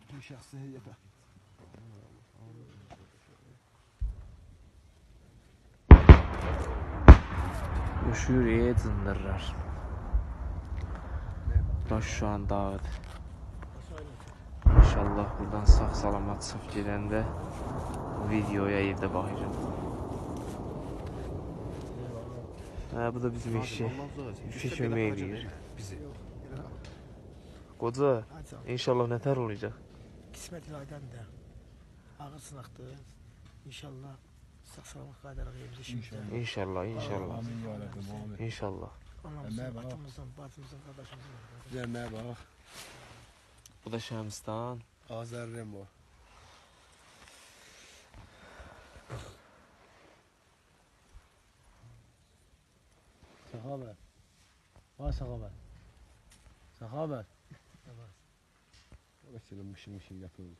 Bütün şahsiyete. Şu yüreğe zındırır. Burası şu an dağıdı. İnşallah buradan sağ salamat çıxıb gedəndə videoya evdə baxacağım. Bu da bizim eşi. Eşi kömək edir bizi. Qoca, inşallah nətər olacaq? Qismət ilaydən də ağır sınaqdır. İnşallah sağ-salamat qayıdaraq evimizə işimizə. İnşallah, inşallah. Amin ya Rabbim, amin. İnşallah. Anamızdan, atamızdan, bacımızdan, qardaşımızdan. Üzerine bak. Bu da Şəmstan. Azər Remo. Səxavət. Var Səxavət. Səxavət. Bakalım mışın yapıyoruz.